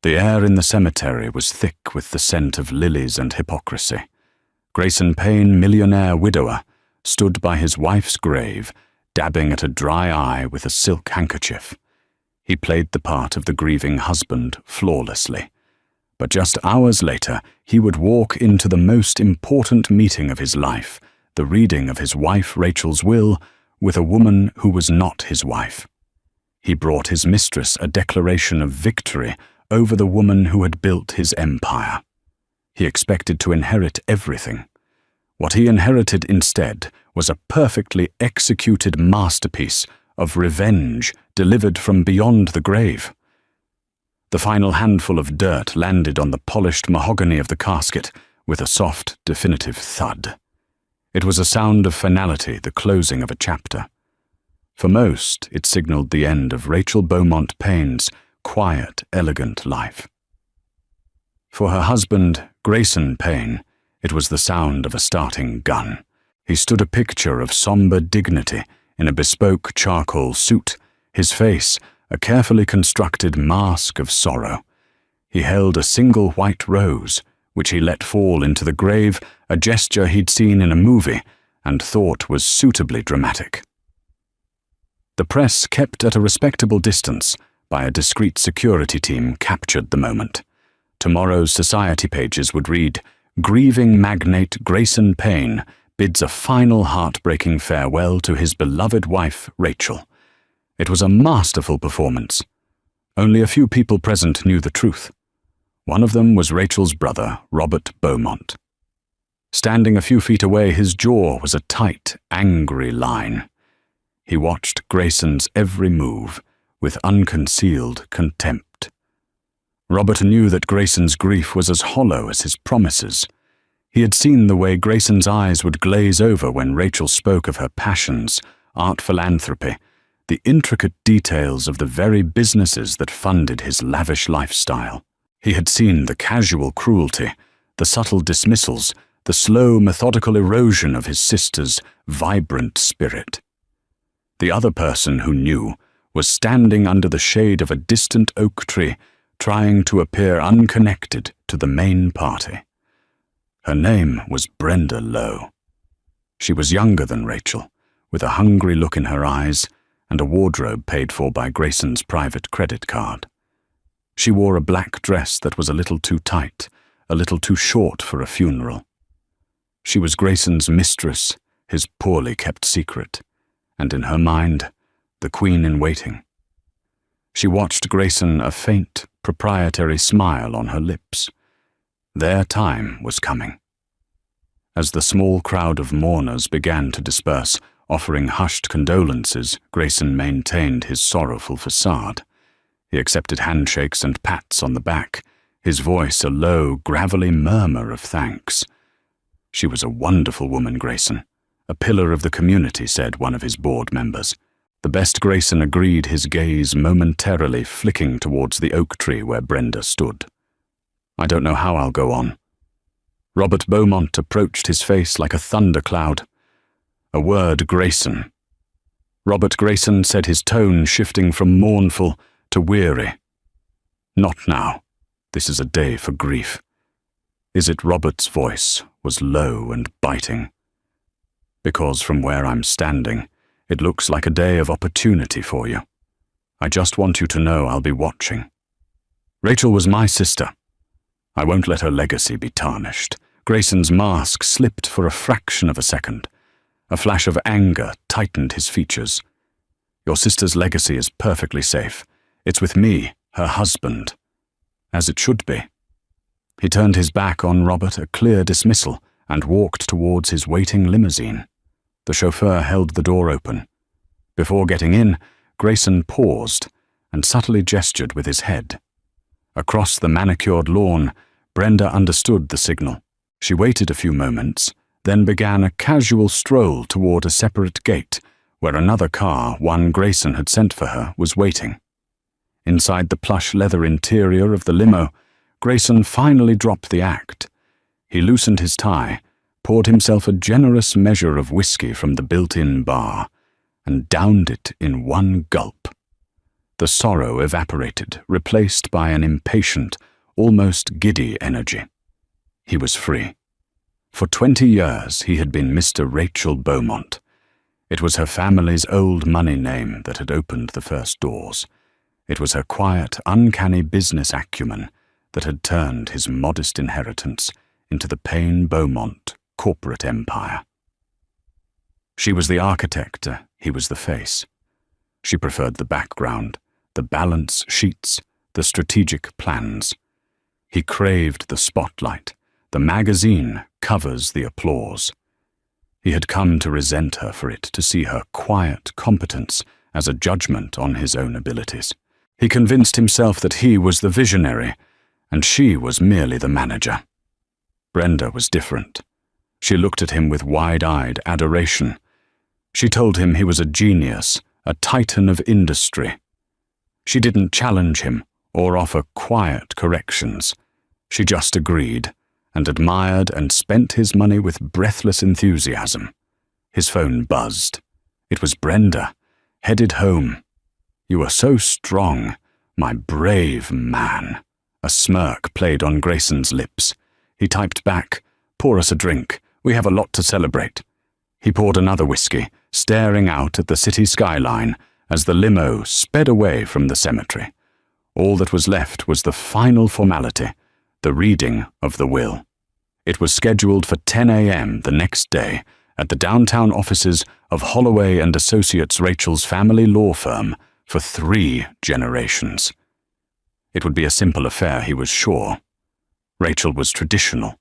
The air in the cemetery was thick with the scent of lilies and hypocrisy. Grayson Payne, millionaire widower, stood by his wife's grave, dabbing at a dry eye with a silk handkerchief. He played the part of the grieving husband flawlessly. But just hours later, he would walk into the most important meeting of his life, the reading of his wife Rachel's will, with a woman who was not his wife. He brought his mistress a declaration of victory over the woman who had built his empire. He expected to inherit everything. What he inherited instead was a perfectly executed masterpiece of revenge delivered from beyond the grave. The final handful of dirt landed on the polished mahogany of the casket with a soft, definitive thud. It was a sound of finality, the closing of a chapter. For most, it signaled the end of Rachel Beaumont Payne's quiet, elegant life. For her husband, Grayson Payne, it was the sound of a starting gun. He stood a picture of somber dignity in a bespoke charcoal suit, his face a carefully constructed mask of sorrow. He held a single white rose, which he let fall into the grave, a gesture he'd seen in a movie and thought was suitably dramatic. The press, kept at a respectable distance by a discreet security team, captured the moment. Tomorrow's society pages would read, "Grieving magnate Grayson Payne bids a final heartbreaking farewell to his beloved wife, Rachel." It was a masterful performance. Only a few people present knew the truth. One of them was Rachel's brother, Robert Beaumont. Standing a few feet away, his jaw was a tight, angry line. He watched Grayson's every move with unconcealed contempt. Robert knew that Grayson's grief was as hollow as his promises. He had seen the way Grayson's eyes would glaze over when Rachel spoke of her passions, art philanthropy, the intricate details of the very businesses that funded his lavish lifestyle. He had seen the casual cruelty, the subtle dismissals, the slow, methodical erosion of his sister's vibrant spirit. The other person who knew was standing under the shade of a distant oak tree, trying to appear unconnected to the main party. Her name was Brenda Lowe. She was younger than Rachel, with a hungry look in her eyes and a wardrobe paid for by Grayson's private credit card. She wore a black dress that was a little too tight, a little too short for a funeral. She was Grayson's mistress, his poorly kept secret, and in her mind, the queen in waiting. She watched Grayson, a faint, proprietary smile on her lips. Their time was coming. As the small crowd of mourners began to disperse, offering hushed condolences, Grayson maintained his sorrowful facade. He accepted handshakes and pats on the back, his voice a low, gravelly murmur of thanks. She was a wonderful woman, Grayson. A pillar of the community, said one of his board members. The best Grayson agreed, his gaze momentarily flicking towards the oak tree where Brenda stood. "I don't know how I'll go on." Robert Beaumont approached, his face like a thundercloud. "A word, Grayson." Robert Grayson said, his tone shifting from mournful to weary. "Not now. This is a day for grief." "Is it?" Robert's voice was low and biting. "Because from where I'm standing, it looks like a day of opportunity for you. I just want you to know I'll be watching. Rachel was my sister. I won't let her legacy be tarnished." Grayson's mask slipped for a fraction of a second. A flash of anger tightened his features. "Your sister's legacy is perfectly safe. It's with me, her husband. As it should be." He turned his back on Robert, a clear dismissal, and walked towards his waiting limousine. The chauffeur held the door open. Before getting in, Grayson paused and subtly gestured with his head. Across the manicured lawn, Brenda understood the signal. She waited a few moments, then began a casual stroll toward a separate gate, where another car, one Grayson had sent for her, was waiting. Inside the plush leather interior of the limo, Grayson finally dropped the act. He loosened his tie, poured himself a generous measure of whiskey from the built-in bar, and downed it in one gulp. The sorrow evaporated, replaced by an impatient, almost giddy energy. He was free. For 20 years he had been Mr. Rachel Beaumont. It was her family's old money name that had opened the first doors. It was her quiet, uncanny business acumen that had turned his modest inheritance into the Payne Beaumont corporate empire. She was the architect, he was the face. She preferred the background, the balance sheets, the strategic plans. He craved the spotlight, the magazine covers, the applause. He had come to resent her for it, to see her quiet competence as a judgment on his own abilities. He convinced himself that he was the visionary, and she was merely the manager. Brenda was different. She looked at him with wide-eyed adoration. She told him he was a genius, a titan of industry. She didn't challenge him or offer quiet corrections. She just agreed, and admired and spent his money with breathless enthusiasm. His phone buzzed. It was Brenda, headed home. "You are so strong, my brave man." A smirk played on Grayson's lips. He typed back, "Pour us a drink. We have a lot to celebrate." He poured another whiskey, staring out at the city skyline as the limo sped away from the cemetery. All that was left was the final formality, the reading of the will. It was scheduled for 10 a.m. the next day at the downtown offices of Holloway and Associates, Rachel's family law firm, for 3 generations. It would be a simple affair, he was sure. Rachel was traditional.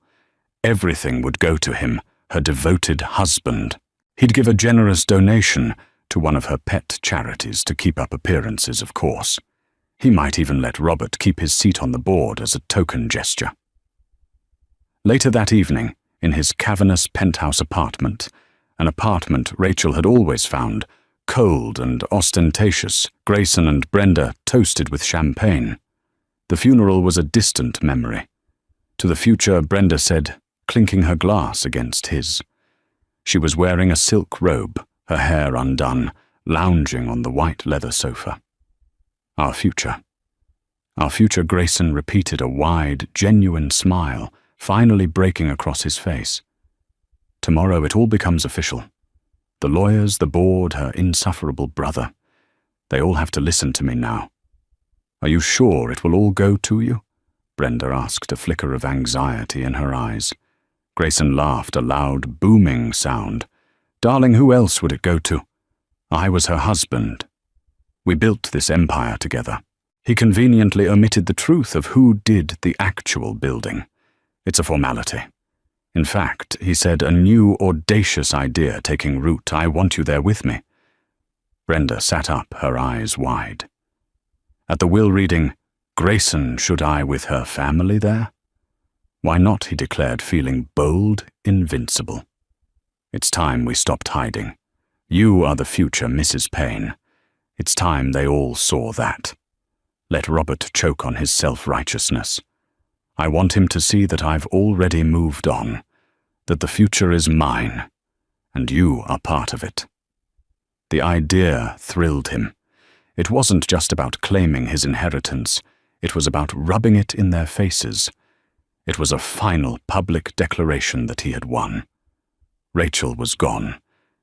Everything would go to him, her devoted husband. He'd give a generous donation to one of her pet charities to keep up appearances, of course. He might even let Robert keep his seat on the board as a token gesture. Later that evening, in his cavernous penthouse apartment, an apartment Rachel had always found cold and ostentatious, Grayson and Brenda toasted with champagne. The funeral was a distant memory. To the future, Brenda said, clinking her glass against his. She was wearing a silk robe, her hair undone, lounging on the white leather sofa. Our future. Our future, Grayson repeated, a wide, genuine smile finally breaking across his face. Tomorrow it all becomes official. The lawyers, the board, her insufferable brother. They all have to listen to me now. Are you sure it will all go to you? Brenda asked, a flicker of anxiety in her eyes. Grayson laughed, a loud, booming sound. Darling, who else would it go to? I was her husband. We built this empire together. He conveniently omitted the truth of who did the actual building. It's a formality. In fact, he said, a new, audacious idea taking root. I want you there with me. Brenda sat up, her eyes wide. At the will reading, Grayson, should I with her family there? Why not, he declared, feeling bold, invincible. It's time we stopped hiding. You are the future Mrs. Payne. It's time they all saw that. Let Robert choke on his self-righteousness. I want him to see that I've already moved on, that the future is mine, and you are part of it. The idea thrilled him. It wasn't just about claiming his inheritance, it was about rubbing it in their faces. It was a final public declaration that he had won. Rachel was gone,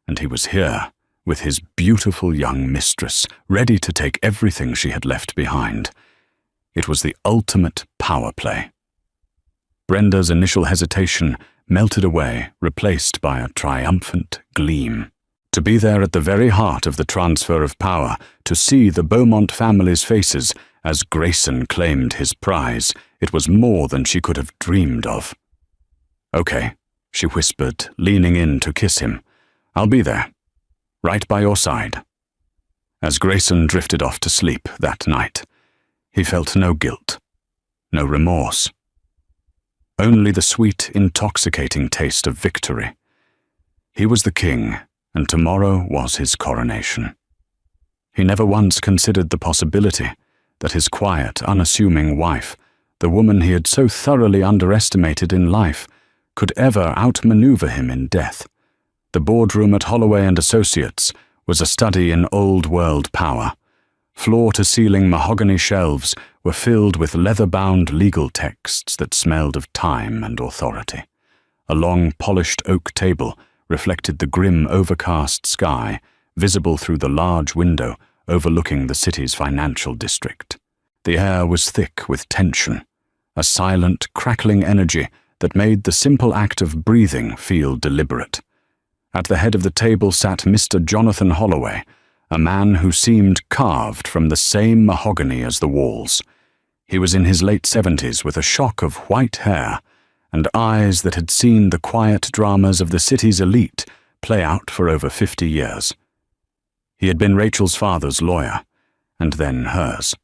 and he was here, with his beautiful young mistress, ready to take everything she had left behind. It was the ultimate power play. Brenda's initial hesitation melted away, replaced by a triumphant gleam. To be there at the very heart of the transfer of power, to see the Beaumont family's faces as Grayson claimed his prize, it was more than she could have dreamed of. "Okay," she whispered, leaning in to kiss him. "I'll be there, right by your side." As Grayson drifted off to sleep that night, he felt no guilt, no remorse. Only the sweet, intoxicating taste of victory. He was the king, and tomorrow was his coronation. He never once considered the possibility that his quiet, unassuming wife, the woman he had so thoroughly underestimated in life, could ever outmaneuver him in death. The boardroom at Holloway and Associates was a study in old-world power. Floor-to-ceiling mahogany shelves were filled with leather-bound legal texts that smelled of time and authority. A long, polished oak table reflected the grim, overcast sky, visible through the large window overlooking the city's financial district. The air was thick with tension, a silent, crackling energy that made the simple act of breathing feel deliberate. At the head of the table sat Mr. Jonathan Holloway, a man who seemed carved from the same mahogany as the walls. He was in his late 70s with a shock of white hair and eyes that had seen the quiet dramas of the city's elite play out for over 50 years. He had been Rachel's father's lawyer, and then hers.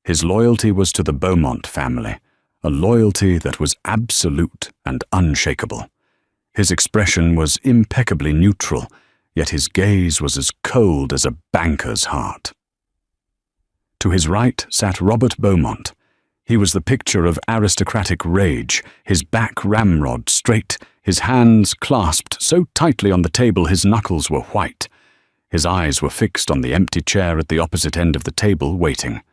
His loyalty was to the Beaumont family, a loyalty that was absolute and unshakable. His expression was impeccably neutral, yet his gaze was as cold as a banker's heart. To his right sat Robert Beaumont. He was the picture of aristocratic rage, his back ramrod straight, his hands clasped so tightly on the table his knuckles were white. His eyes were fixed on the empty chair at the opposite end of the table, waiting.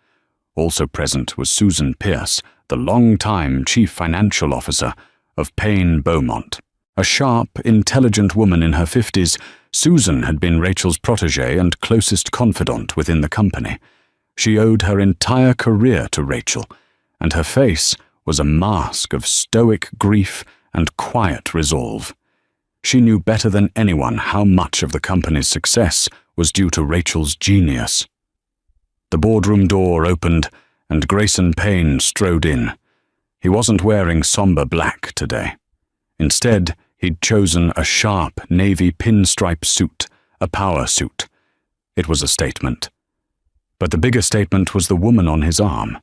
Also present was Susan Pierce, the long-time chief financial officer of Payne Beaumont. A sharp, intelligent woman in her 50s, Susan had been Rachel's protégée and closest confidant within the company. She owed her entire career to Rachel, and her face was a mask of stoic grief and quiet resolve. She knew better than anyone how much of the company's success was due to Rachel's genius. The boardroom door opened, and Grayson Payne strode in. He wasn't wearing somber black today. Instead, he'd chosen a sharp navy pinstripe suit, a power suit. It was a statement. But the bigger statement was the woman on his arm.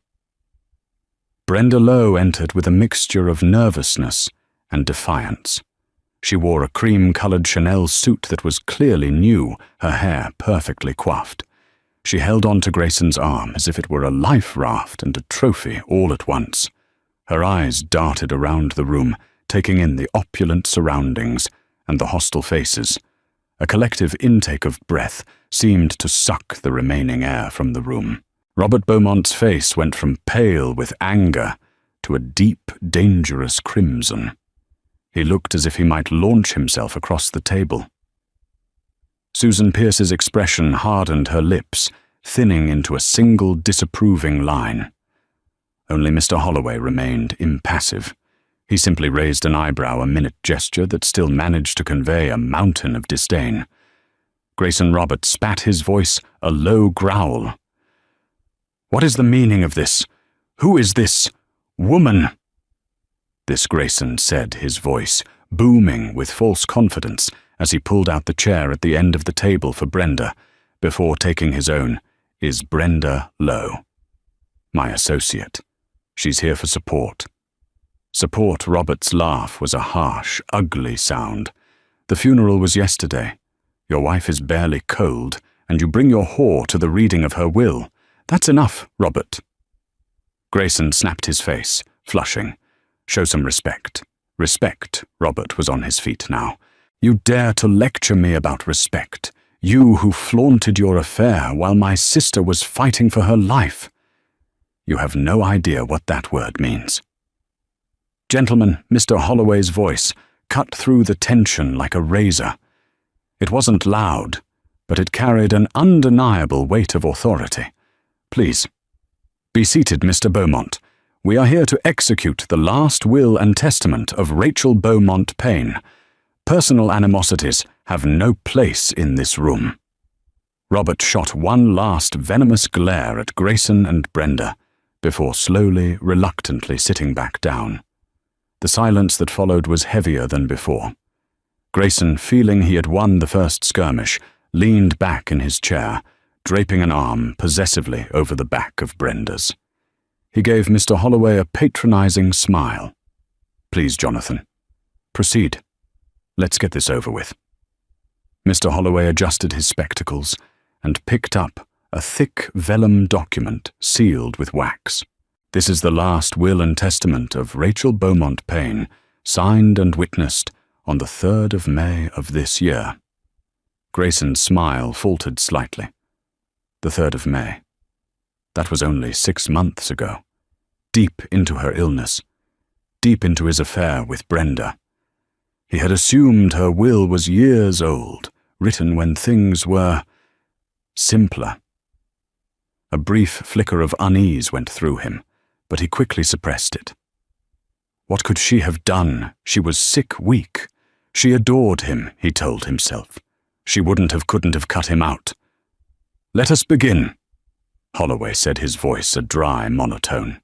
Brenda Lowe entered with a mixture of nervousness and defiance. She wore a cream-colored Chanel suit that was clearly new, her hair perfectly coiffed. She held on to Grayson's arm as if it were a life raft and a trophy all at once. Her eyes darted around the room, taking in the opulent surroundings and the hostile faces. A collective intake of breath seemed to suck the remaining air from the room. Robert Beaumont's face went from pale with anger to a deep, dangerous crimson. He looked as if he might launch himself across the table. Susan Pierce's expression hardened her lips, thinning into a single disapproving line. Only Mr. Holloway remained impassive. He simply raised an eyebrow, a minute gesture that still managed to convey a mountain of disdain. Grayson Robert spat his voice a low growl. "What is the meaning of this? Who is this woman?" This Grayson said, his voice booming with false confidence as he pulled out the chair at the end of the table for Brenda, before taking his own. "Is Brenda Lowe. My associate. She's here for support." Support Robert's laugh was a harsh, ugly sound. "The funeral was yesterday. Your wife is barely cold, and you bring your whore to the reading of her will. That's enough, Robert." Grayson snapped his face, flushing. "Show some respect." Respect. Robert was on his feet now. "You dare to lecture me about respect? You who flaunted your affair while my sister was fighting for her life. You have no idea what that word means." "Gentlemen," Mr. Holloway's voice cut through the tension like a razor. It wasn't loud, but it carried an undeniable weight of authority. "Please, be seated, Mr. Beaumont. We are here to execute the last will and testament of Rachel Beaumont Payne. Personal animosities have no place in this room." Robert shot one last venomous glare at Grayson and Brenda, before slowly, reluctantly sitting back down. The silence that followed was heavier than before. Grayson, feeling he had won the first skirmish, leaned back in his chair, draping an arm possessively over the back of Brenda's. He gave Mr. Holloway a patronizing smile. "Please, Jonathan. Proceed. Let's get this over with." Mr. Holloway adjusted his spectacles and picked up a thick vellum document sealed with wax. "This is the last will and testament of Rachel Beaumont Payne, signed and witnessed on the 3rd of May of this year." Grayson's smile faltered slightly. The 3rd of May. That was only 6 months ago. Deep into her illness. Deep into his affair with Brenda. He had assumed her will was years old, written when things were simpler. A brief flicker of unease went through him, but he quickly suppressed it. What could she have done? She was sick, weak. She adored him, he told himself. She couldn't have cut him out. "Let us begin," Holloway said, his voice a dry monotone.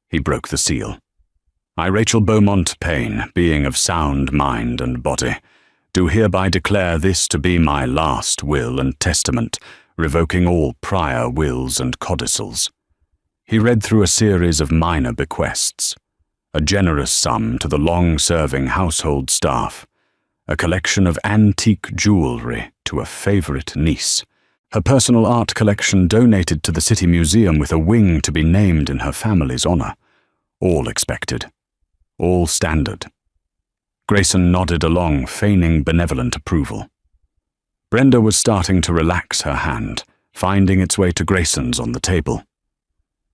He broke the seal. "I, Rachel Beaumont Payne, being of sound mind and body, do hereby declare this to be my last will and testament, revoking all prior wills and codicils." He read through a series of minor bequests. A generous sum to the long-serving household staff, a collection of antique jewelry to a favorite niece, her personal art collection donated to the City Museum with a wing to be named in her family's honor. All expected. All standard. Grayson nodded along, feigning benevolent approval. Brenda was starting to relax her hand, finding its way to Grayson's on the table.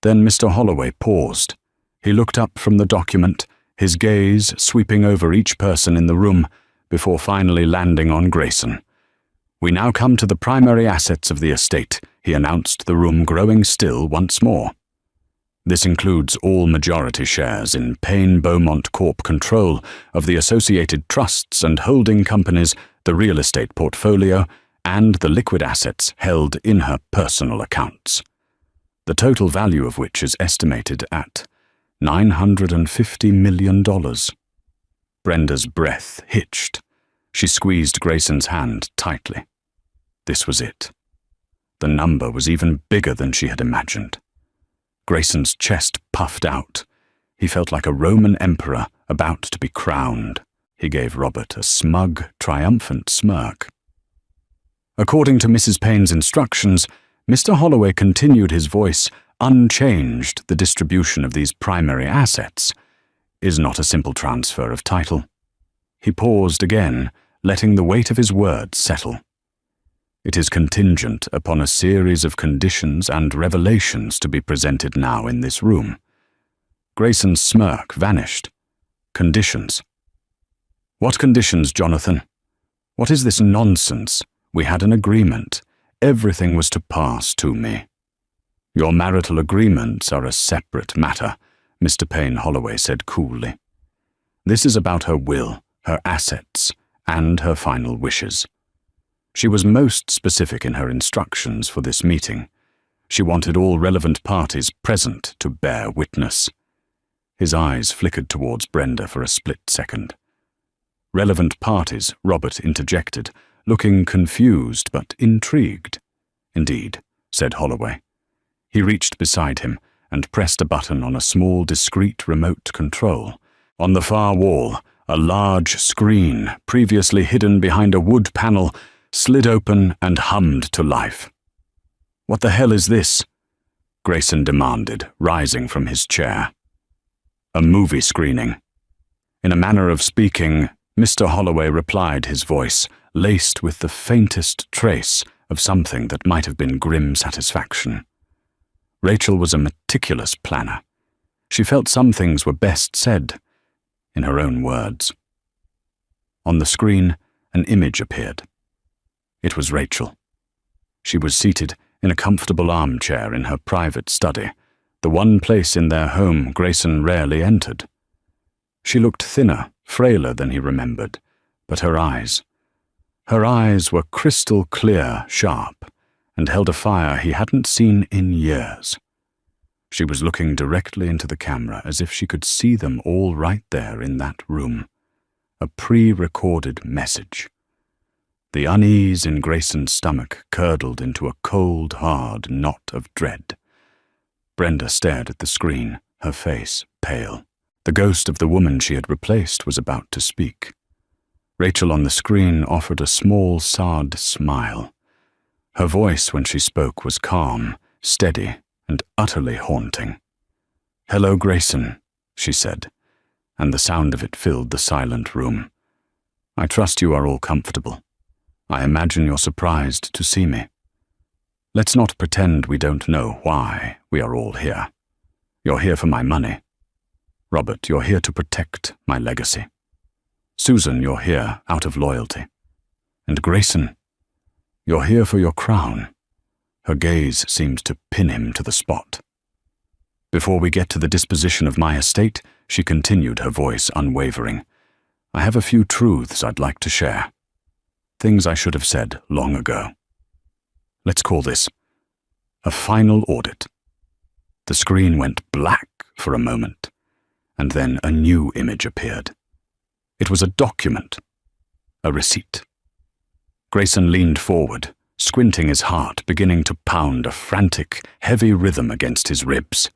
Then Mr. Holloway paused. He looked up from the document, his gaze sweeping over each person in the room, before finally landing on Grayson. "We now come to the primary assets of the estate," he announced, the room growing still once more. "This includes all majority shares in Payne Beaumont Corp. Control of the associated trusts and holding companies, the real estate portfolio, and the liquid assets held in her personal accounts, the total value of which is estimated at $950 million. Brenda's breath hitched. She squeezed Grayson's hand tightly. This was it. The number was even bigger than she had imagined. Grayson's chest puffed out. He felt like a Roman emperor about to be crowned. He gave Robert a smug, triumphant smirk. According to Mrs. Payne's instructions, Mr. Holloway continued, his voice unchanged. The distribution of these primary assets is not a simple transfer of title. He paused again, letting the weight of his words settle. It is contingent upon a series of conditions and revelations to be presented now in this room. Grayson's smirk vanished. Conditions. What conditions, Jonathan? What is this nonsense? We had an agreement. Everything was to pass to me. Your marital agreements are a separate matter, Mr. Payne Holloway said coolly. This is about her will, her assets, and her final wishes. She was most specific in her instructions for this meeting. She wanted all relevant parties present to bear witness. His eyes flickered towards Brenda for a split second. Relevant parties, Robert interjected, looking confused but intrigued. Indeed, said Holloway. He reached beside him and pressed a button on a small, discreet remote control. On the far wall, a large screen, previously hidden behind a wood panel, slid open and hummed to life. "What the hell is this?" Grayson demanded, rising from his chair. "A movie screening." In a manner of speaking, Mr. Holloway replied, his voice laced with the faintest trace of something that might have been grim satisfaction. Rachel was a meticulous planner. She felt some things were best said in her own words. On the screen, an image appeared. It was Rachel. She was seated in a comfortable armchair in her private study, the one place in their home Grayson rarely entered. She looked thinner, frailer than he remembered, but her eyes were crystal clear, sharp, and held a fire he hadn't seen in years. She was looking directly into the camera as if she could see them all right there in that room. A pre-recorded message. The unease in Grayson's stomach curdled into a cold, hard knot of dread. Brenda stared at the screen, her face pale. The ghost of the woman she had replaced was about to speak. Rachel on the screen offered a small, sad smile. Her voice when she spoke was calm, steady, and utterly haunting. "Hello, Grayson," she said, and the sound of it filled the silent room. "I trust you are all comfortable. I imagine you're surprised to see me." Let's not pretend we don't know why we are all here. You're here for my money. Robert, you're here to protect my legacy. Susan, you're here out of loyalty. And Grayson, you're here for your crown. Her gaze seemed to pin him to the spot. Before we get to the disposition of my estate, she continued, her voice unwavering, I have a few truths I'd like to share. Things I should have said long ago. Let's call this a final audit. The screen went black for a moment, and then a new image appeared. It was a document, a receipt. Grayson leaned forward, squinting his heart beginning to pound a frantic, heavy rhythm against his ribs.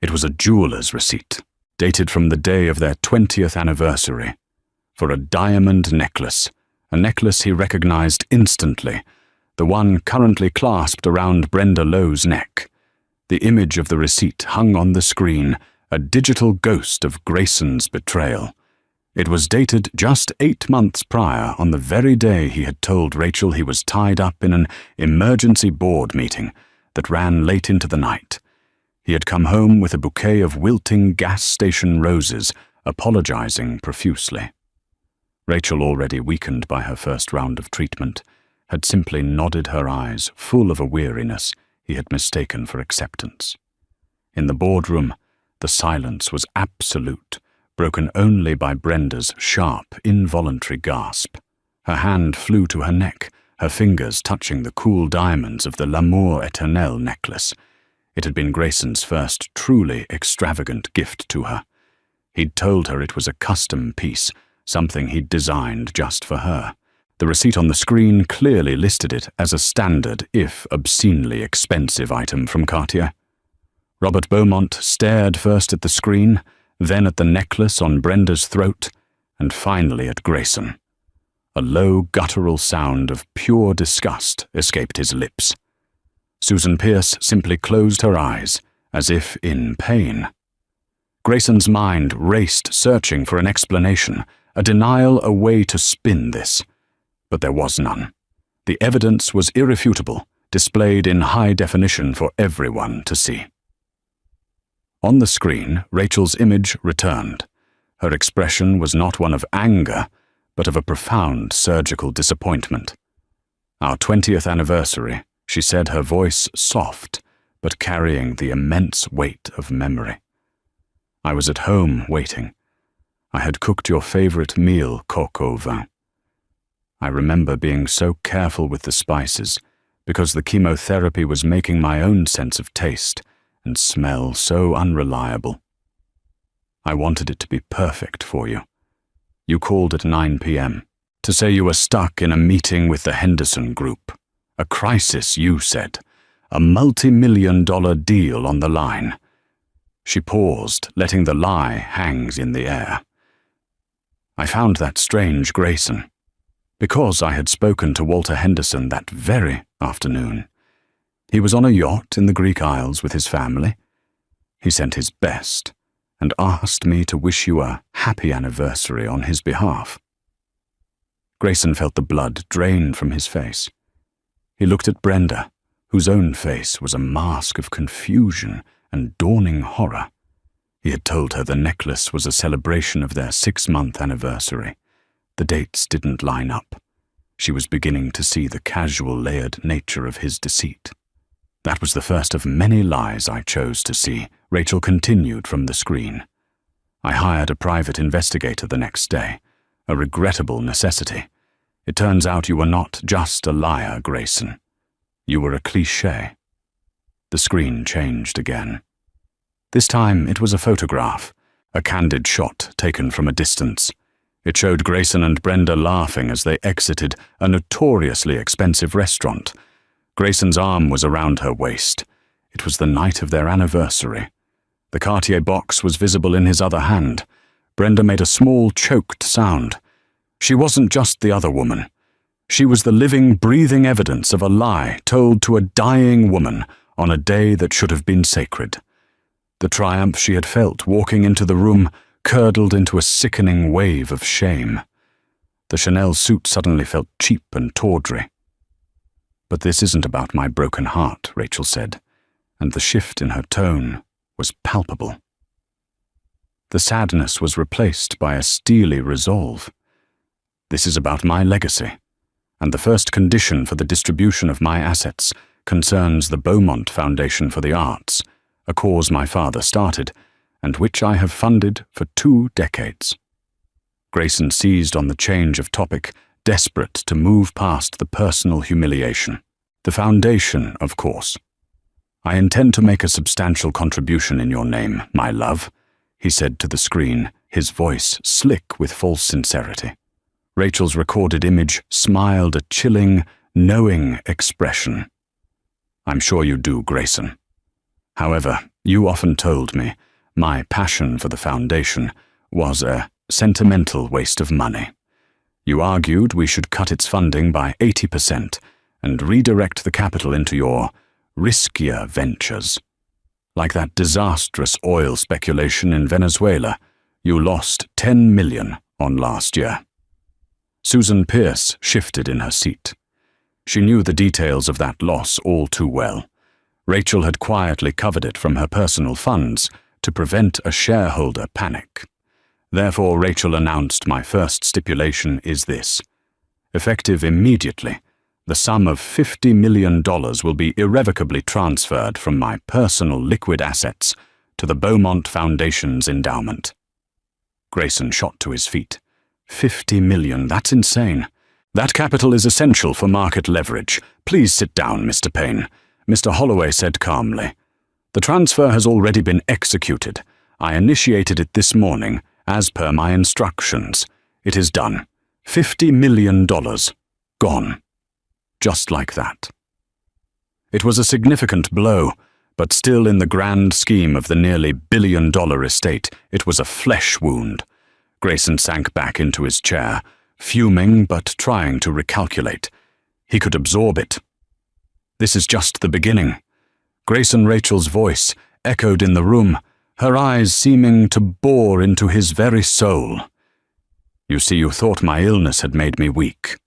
It was a jeweler's receipt, dated from the day of their 20th anniversary, for a diamond necklace, a necklace he recognized instantly, the one currently clasped around Brenda Lowe's neck. The image of the receipt hung on the screen, a digital ghost of Grayson's betrayal. It was dated just 8 months prior, on the very day he had told Rachel he was tied up in an emergency board meeting that ran late into the night. He had come home with a bouquet of wilting gas station roses, apologizing profusely. Rachel, already weakened by her first round of treatment, had simply nodded her eyes, full of a weariness he had mistaken for acceptance. In the boardroom, the silence was absolute, broken only by Brenda's sharp, involuntary gasp. Her hand flew to her neck, her fingers touching the cool diamonds of the L'amour éternel necklace. It had been Grayson's first truly extravagant gift to her. He'd told her it was a custom piece, something he'd designed just for her. The receipt on the screen clearly listed it as a standard, if obscenely expensive item from Cartier. Robert Beaumont stared first at the screen, then at the necklace on Brenda's throat, and finally at Grayson. A low, guttural sound of pure disgust escaped his lips. Susan Pierce simply closed her eyes, as if in pain. Grayson's mind raced, searching for an explanation, a denial, a way to spin this. But there was none. The evidence was irrefutable, displayed in high definition for everyone to see. On the screen, Rachel's image returned. Her expression was not one of anger, but of a profound surgical disappointment. Our 20th anniversary, she said, her voice soft, but carrying the immense weight of memory. I was at home waiting. I had cooked your favorite meal, coq au vin. I remember being so careful with the spices, because the chemotherapy was making my own sense of taste and smell so unreliable. I wanted it to be perfect for you. You called at 9 p.m. to say you were stuck in a meeting with the Henderson Group. A crisis, you said. A multi-million-dollar deal on the line. She paused, letting the lie hang in the air. I found that strange, Grayson. Because I had spoken to Walter Henderson that very afternoon. He was on a yacht in the Greek Isles with his family. He sent his best and asked me to wish you a happy anniversary on his behalf. Grayson felt the blood drain from his face. He looked at Brenda, whose own face was a mask of confusion and dawning horror. He had told her the necklace was a celebration of their 6-month anniversary. The dates didn't line up. She was beginning to see the casual, layered nature of his deceit. That was the first of many lies I chose to see, Rachel continued from the screen. I hired a private investigator the next day, a regrettable necessity. It turns out you were not just a liar, Grayson. You were a cliché. The screen changed again. This time it was a photograph, a candid shot taken from a distance. It showed Grayson and Brenda laughing as they exited a notoriously expensive restaurant. Grayson's arm was around her waist. It was the night of their anniversary. The Cartier box was visible in his other hand. Brenda made a small, choked sound. She wasn't just the other woman. She was the living, breathing evidence of a lie told to a dying woman on a day that should have been sacred. The triumph she had felt walking into the room curdled into a sickening wave of shame. The Chanel suit suddenly felt cheap and tawdry. But this isn't about my broken heart, Rachel said, and the shift in her tone was palpable. The sadness was replaced by a steely resolve. This is about my legacy, and the first condition for the distribution of my assets concerns the Beaumont Foundation for the Arts, a cause my father started, and which I have funded for 2 decades. Grayson seized on the change of topic, desperate to move past the personal humiliation. The foundation, of course. I intend to make a substantial contribution in your name, my love, he said to the screen, his voice slick with false sincerity. Rachel's recorded image smiled a chilling, knowing expression. I'm sure you do, Grayson. However, you often told me my passion for the foundation was a sentimental waste of money. You argued we should cut its funding by 80% and redirect the capital into your riskier ventures. Like that disastrous oil speculation in Venezuela, you lost $10 million on last year. Susan Pierce shifted in her seat. She knew the details of that loss all too well. Rachel had quietly covered it from her personal funds to prevent a shareholder panic. Therefore, Rachel announced my first stipulation is this. Effective immediately, the sum of $50 million will be irrevocably transferred from my personal liquid assets to the Beaumont Foundation's endowment. Grayson shot to his feet. $50 million, that's insane. That capital is essential for market leverage. Please sit down, Mr. Payne, Mr. Holloway said calmly. The transfer has already been executed. I initiated it this morning, as per my instructions. It is done. $50 million. Gone. Just like that. It was a significant blow, but still in the grand scheme of the nearly billion-dollar estate, it was a flesh wound. Grayson sank back into his chair, fuming but trying to recalculate. He could absorb it. This is just the beginning. Grayson Rachel's voice echoed in the room, her eyes seeming to bore into his very soul. You see, you thought my illness had made me weak.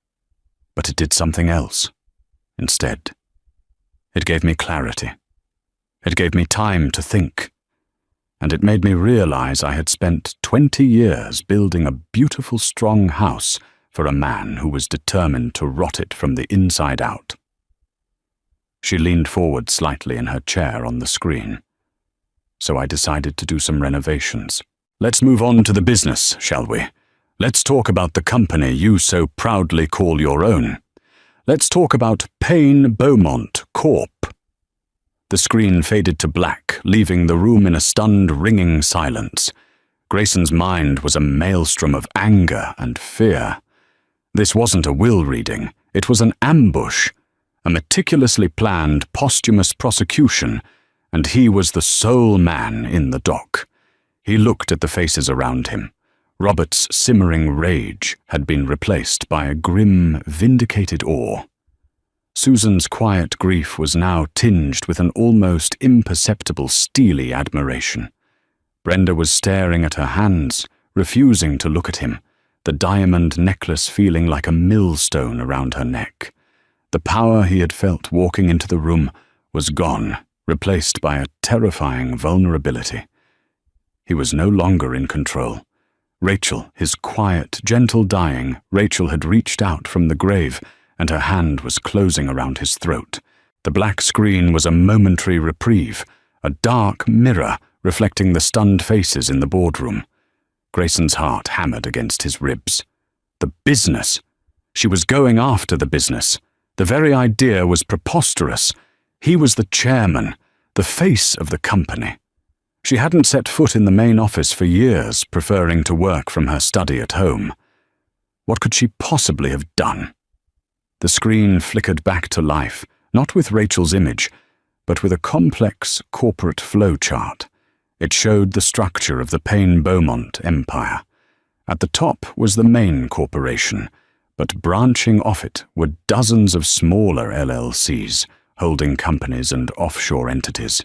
But it did something else. Instead, it gave me clarity. It gave me time to think. And it made me realize I had spent 20 years building a beautiful, strong house for a man who was determined to rot it from the inside out. She leaned forward slightly in her chair on the screen. So I decided to do some renovations. Let's move on to the business, shall we? Let's talk about the company you so proudly call your own. Let's talk about Payne Beaumont Corp. The screen faded to black, leaving the room in a stunned, ringing silence. Grayson's mind was a maelstrom of anger and fear. This wasn't a will reading. It was an ambush, a meticulously planned, posthumous prosecution, and he was the sole man in the dock. He looked at the faces around him. Robert's simmering rage had been replaced by a grim, vindicated awe. Susan's quiet grief was now tinged with an almost imperceptible steely admiration. Brenda was staring at her hands, refusing to look at him, the diamond necklace feeling like a millstone around her neck. The power he had felt walking into the room was gone, replaced by a terrifying vulnerability. He was no longer in control. Rachel, his quiet, gentle dying, Rachel had reached out from the grave, and her hand was closing around his throat. The black screen was a momentary reprieve, a dark mirror reflecting the stunned faces in the boardroom. Grayson's heart hammered against his ribs. The business! She was going after the business. The very idea was preposterous. He was the chairman, the face of the company. She hadn't set foot in the main office for years, preferring to work from her study at home. What could she possibly have done? The screen flickered back to life, not with Rachel's image, but with a complex corporate flowchart. It showed the structure of the Payne Beaumont empire. At the top was the main corporation, but branching off it were dozens of smaller LLCs, holding companies and offshore entities.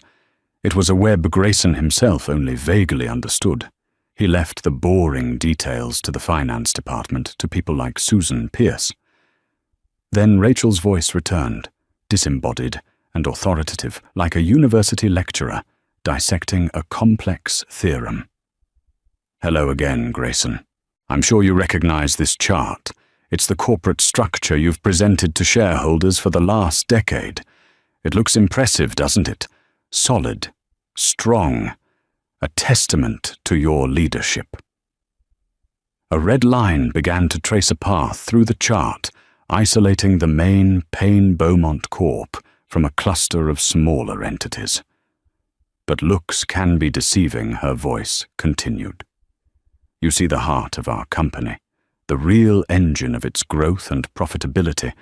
It was a web Grayson himself only vaguely understood. He left the boring details to the finance department to people like Susan Pierce. Then Rachel's voice returned, disembodied and authoritative, like a university lecturer dissecting a complex theorem. "Hello again, Grayson. I'm sure you recognize this chart. It's the corporate structure you've presented to shareholders for the last decade. It looks impressive, doesn't it? Solid, strong, a testament to your leadership." A red line began to trace a path through the chart, isolating the main Payne-Beaumont Corp from a cluster of smaller entities. "But looks can be deceiving," her voice continued. "You see, the heart of our company, the real engine of its growth and profitability,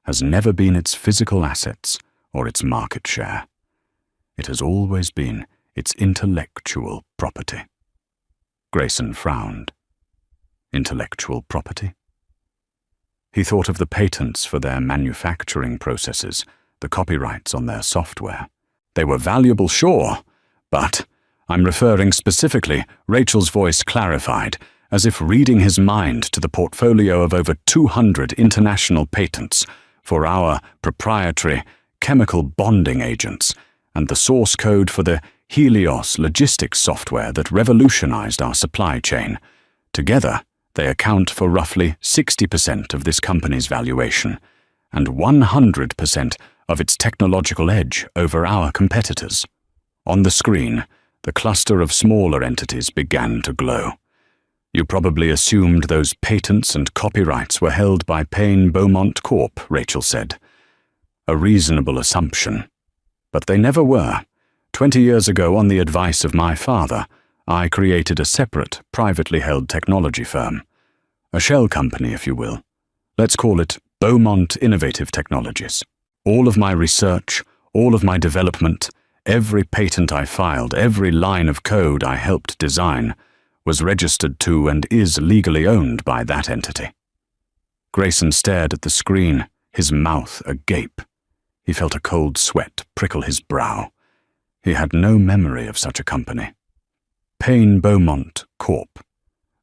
has never been its physical assets or its market share. It has always been its intellectual property." Grayson frowned. Intellectual property? He thought of the patents for their manufacturing processes, the copyrights on their software. They were valuable, sure, but I'm referring specifically, Rachel's voice clarified, as if reading his mind, to the portfolio of over 200 international patents for our proprietary chemical bonding agents and the source code for the Helios logistics software that revolutionized our supply chain. Together, they account for roughly 60% of this company's valuation and 100% of its technological edge over our competitors. On the screen, the cluster of smaller entities began to glow. "You probably assumed those patents and copyrights were held by Payne-Beaumont Corp," Rachel said. "A reasonable assumption. But they never were. 20 years ago, on the advice of my father, I created a separate, privately held technology firm. A shell company, if you will. Let's call it Beaumont Innovative Technologies. All of my research, all of my development, every patent I filed, every line of code I helped design, was registered to and is legally owned by that entity." Grayson stared at the screen, his mouth agape. He felt a cold sweat prickle his brow. He had no memory of such a company. Payne-Beaumont Corp.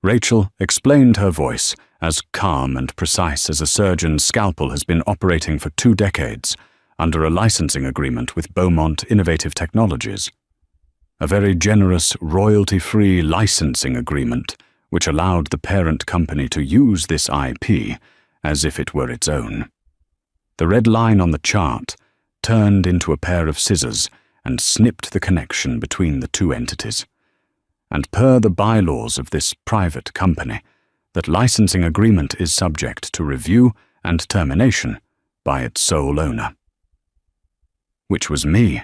Rachel explained, her voice as calm and precise as a surgeon's scalpel has been operating for 2 decades under a licensing agreement with Beaumont Innovative Technologies. A very generous royalty-free licensing agreement which allowed the parent company to use this IP as if it were its own. The red line on the chart turned into a pair of scissors and snipped the connection between the two entities. And per the bylaws of this private company, that licensing agreement is subject to review and termination by its sole owner. Which was me.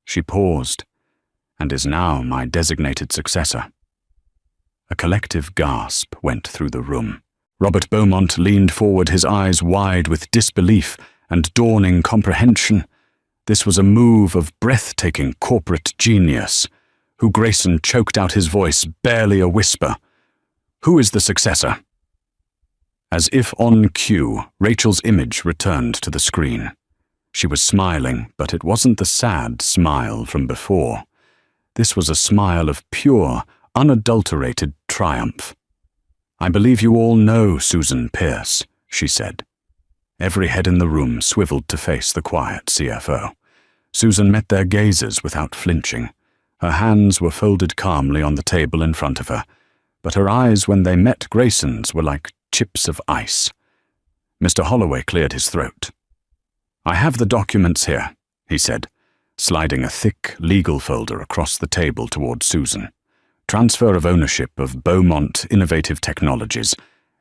She paused, and is now my designated successor. A collective gasp went through the room. Robert Beaumont leaned forward, his eyes wide with disbelief and dawning comprehension. This was a move of breathtaking corporate genius. Who Grayson choked out his voice, barely a whisper. "Who is the successor?" As if on cue, Rachel's image returned to the screen. She was smiling, but it wasn't the sad smile from before. This was a smile of pure, unadulterated triumph. "I believe you all know Susan Pierce," she said. Every head in the room swiveled to face the quiet CFO. Susan met their gazes without flinching. Her hands were folded calmly on the table in front of her, but her eyes when they met Grayson's were like chips of ice. Mr. Holloway cleared his throat. "I have the documents here," he said, sliding a thick legal folder across the table toward Susan. "Transfer of ownership of Beaumont Innovative Technologies,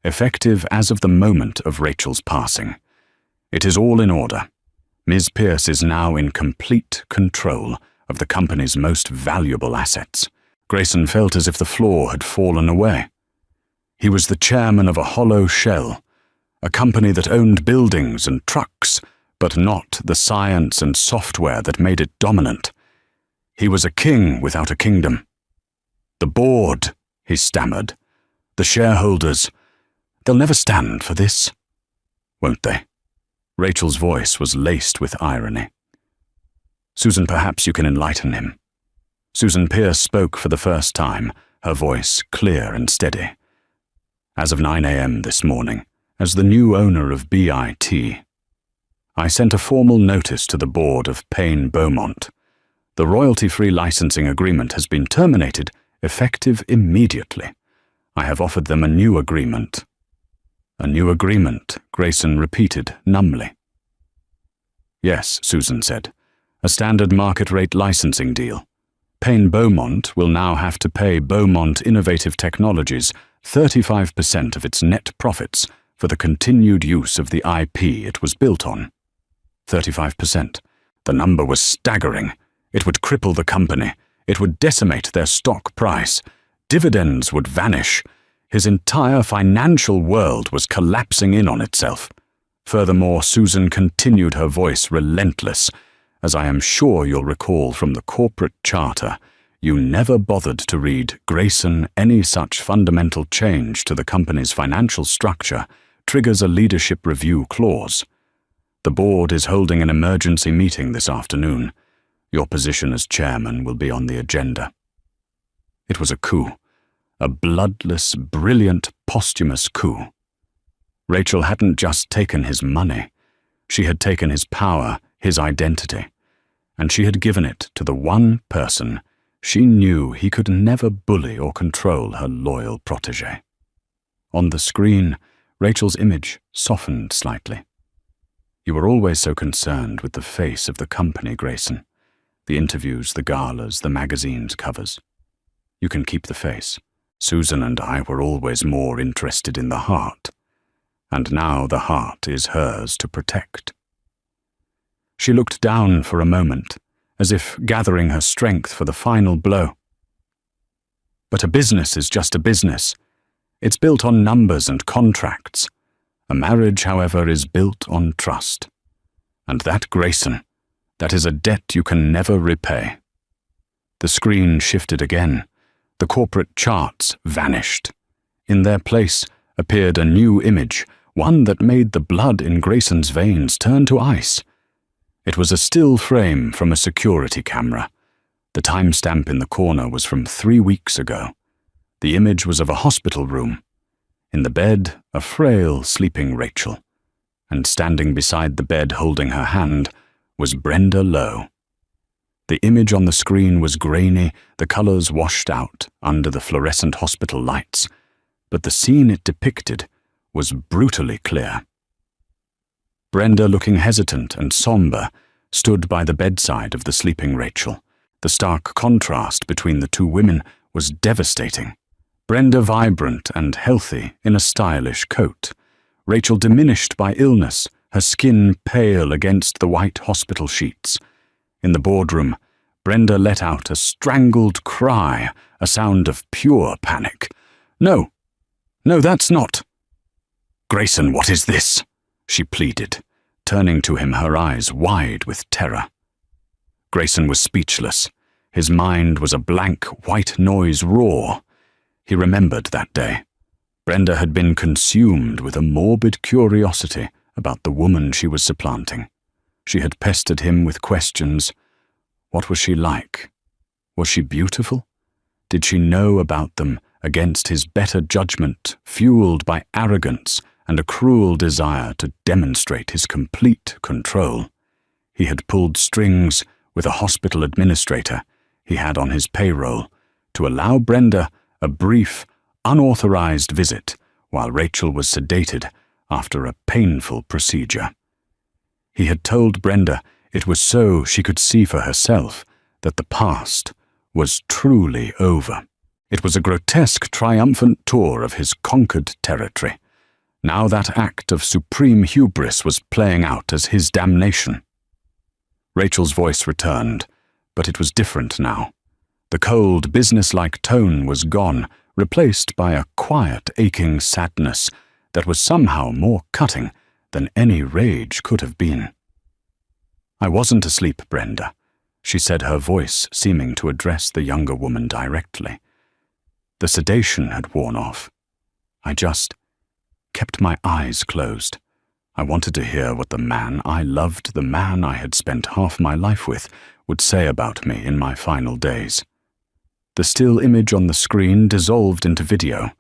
effective as of the moment of Rachel's passing. It is all in order. Ms. Pierce is now in complete control of the company's most valuable assets." Grayson felt as if the floor had fallen away. He was the chairman of a hollow shell, a company that owned buildings and trucks, but not the science and software that made it dominant. He was a king without a kingdom. "The board," he stammered. "The shareholders, they'll never stand for this, won't they?" Rachel's voice was laced with irony. "Susan, perhaps you can enlighten him." Susan Pierce spoke for the first time, her voice clear and steady. "As of 9 a.m. this morning, as the new owner of BIT, I sent a formal notice to the board of Payne Beaumont. The royalty-free licensing agreement has been terminated, effective immediately. I have offered them a new agreement. A new agreement, Grayson repeated numbly. Yes, Susan said. A standard market-rate licensing deal. Payne Beaumont will now have to pay Beaumont Innovative Technologies 35% of its net profits for the continued use of the IP it was built on. 35%. The number was staggering. It would cripple the company. It would decimate their stock price. Dividends would vanish. His entire financial world was collapsing in on itself. Furthermore, Susan continued, her voice relentless. As I am sure you'll recall from the corporate charter, you never bothered to read, Grayson, any such fundamental change to the company's financial structure triggers a leadership review clause. The board is holding an emergency meeting this afternoon. Your position as chairman will be on the agenda. It was a coup. A bloodless, brilliant, posthumous coup. Rachel hadn't just taken his money. She had taken his power, his identity, and she had given it to the one person she knew he could never bully or control, her loyal protégé. On the screen, Rachel's image softened slightly. You were always so concerned with the face of the company, Grayson. The interviews, the galas, the magazine's covers. You can keep the face. Susan and I were always more interested in the heart. And now the heart is hers to protect. She looked down for a moment, as if gathering her strength for the final blow. But a business is just a business. It's built on numbers and contracts. A marriage, however, is built on trust. And that, Grayson, that is a debt you can never repay. The screen shifted again. The corporate charts vanished. In their place appeared a new image, one that made the blood in Grayson's veins turn to ice. It was a still frame from a security camera. The timestamp in the corner was from 3 weeks ago. The image was of a hospital room. In the bed, a frail, sleeping Rachel. And standing beside the bed holding her hand was Brenda Lowe. The image on the screen was grainy, the colors washed out under the fluorescent hospital lights, but the scene it depicted was brutally clear. Brenda, looking hesitant and somber, stood by the bedside of the sleeping Rachel. The stark contrast between the two women was devastating. Brenda vibrant and healthy in a stylish coat. Rachel diminished by illness, her skin pale against the white hospital sheets. In the boardroom, Brenda let out a strangled cry, a sound of pure panic. No, that's not. Grayson, what is this? She pleaded, turning to him, her eyes wide with terror. Grayson was speechless. His mind was a blank white noise roar. He remembered that day. Brenda had been consumed with a morbid curiosity about the woman she was supplanting. She had pestered him with questions. What was she like? Was she beautiful? Did she know about them against his better judgment, fueled by arrogance and a cruel desire to demonstrate his complete control? He had pulled strings with a hospital administrator he had on his payroll to allow Brenda a brief, unauthorized visit while Rachel was sedated after a painful procedure. He had told Brenda it was so she could see for herself that the past was truly over. It was a grotesque, triumphant tour of his conquered territory. Now that act of supreme hubris was playing out as his damnation. Rachel's voice returned, but it was different now. The cold, businesslike tone was gone, replaced by a quiet, aching sadness that was somehow more cutting than any rage could have been. I wasn't asleep, Brenda, she said, her voice seeming to address the younger woman directly. The sedation had worn off. I just kept my eyes closed. I wanted to hear what the man I loved, the man I had spent half my life with, would say about me in my final days. The still image on the screen dissolved into video.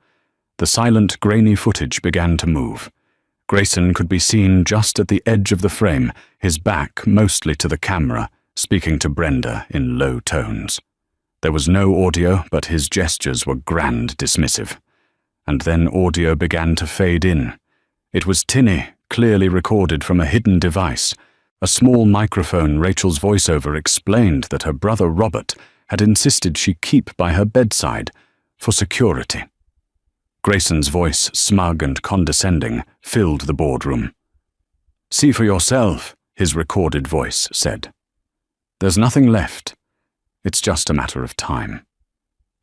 The silent, grainy footage began to move. Grayson could be seen just at the edge of the frame, his back mostly to the camera, speaking to Brenda in low tones. There was no audio, but his gestures were grand dismissive. And then audio began to fade in. It was tinny, clearly recorded from a hidden device. A small microphone Rachel's voiceover explained that her brother Robert had insisted she keep by her bedside for security. Grayson's voice, smug and condescending, filled the boardroom. "See for yourself," his recorded voice said. "There's nothing left. It's just a matter of time.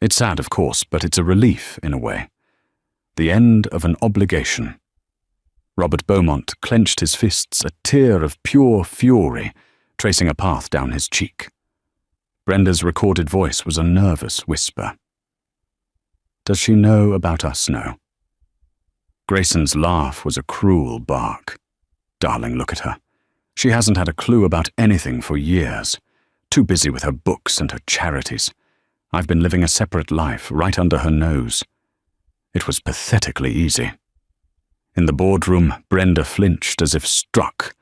It's sad, of course, but it's a relief in a way. The end of an obligation." Robert Beaumont clenched his fists, a tear of pure fury tracing a path down his cheek. Brenda's recorded voice was a nervous whisper. "Does she know about us now?" Grayson's laugh was a cruel bark. "Darling, look at her. She hasn't had a clue about anything for years. Too busy with her books and her charities. I've been living a separate life right under her nose." It was pathetically easy. In the boardroom, Brenda flinched as if struck.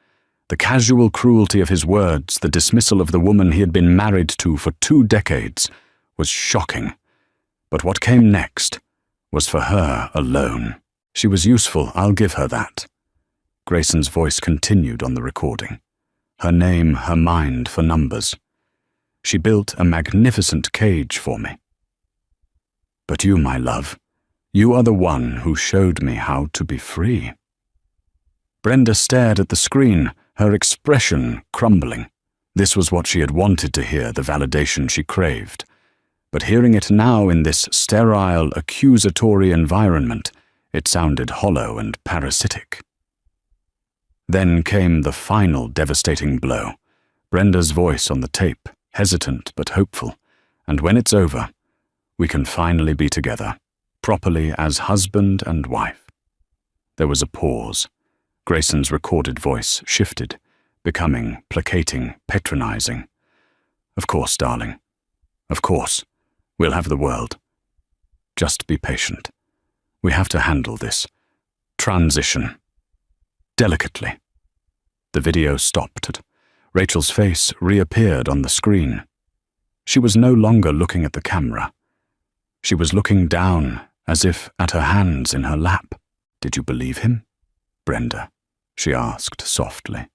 The casual cruelty of his words, the dismissal of the woman he had been married to for 2 decades, was shocking. But what came next was for her alone. She was useful, I'll give her that. Grayson's voice continued on the recording. Her name, her mind for numbers. She built a magnificent cage for me. But you, my love, you are the one who showed me how to be free. Brenda stared at the screen, her expression crumbling. This was what she had wanted to hear, the validation she craved. But hearing it now in this sterile, accusatory environment, it sounded hollow and parasitic. Then came the final devastating blow. Brenda's voice on the tape, hesitant but hopeful. "And when it's over, we can finally be together, properly as husband and wife." There was a pause. Grayson's recorded voice shifted, becoming placating, patronizing. "Of course, darling. Of course. We'll have the world. Just be patient. We have to handle this transition delicately." The video stopped. Rachel's face reappeared on the screen. She was no longer looking at the camera. She was looking down, as if at her hands in her lap. "Did you believe him, Brenda?" she asked softly.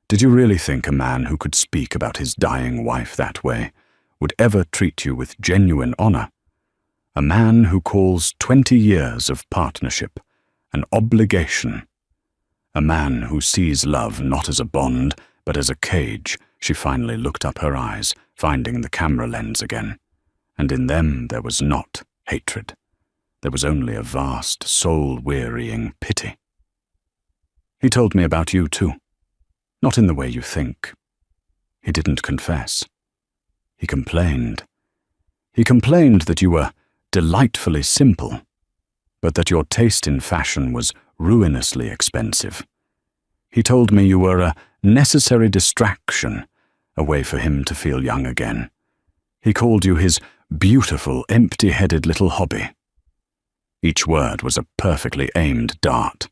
"Did you really think a man who could speak about his dying wife that way would ever treat you with genuine honor? A man who calls 20 years of partnership an obligation. A man who sees love not as a bond, but as a cage." She finally looked up her eyes, finding the camera lens again. And in them there was not hatred. There was only a vast, soul-wearying pity. "He told me about you too. Not in the way you think. He didn't confess. He complained. He complained that you were delightfully simple, but that your taste in fashion was ruinously expensive. He told me you were a necessary distraction, a way for him to feel young again. He called you his beautiful, empty-headed little hobby." Each word was a perfectly aimed dart.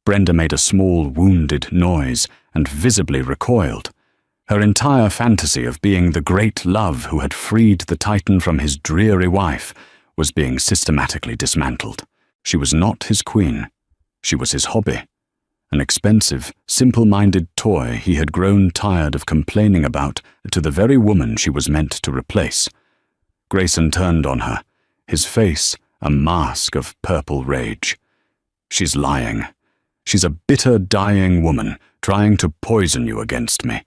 Brenda made a small, wounded noise and visibly recoiled. Her entire fantasy of being the great love who had freed the Titan from his dreary wife was being systematically dismantled. She was not his queen. She was his hobby. An expensive, simple-minded toy he had grown tired of complaining about to the very woman she was meant to replace. Grayson turned on her, his face a mask of purple rage. "She's lying. She's a bitter, dying woman, trying to poison you against me."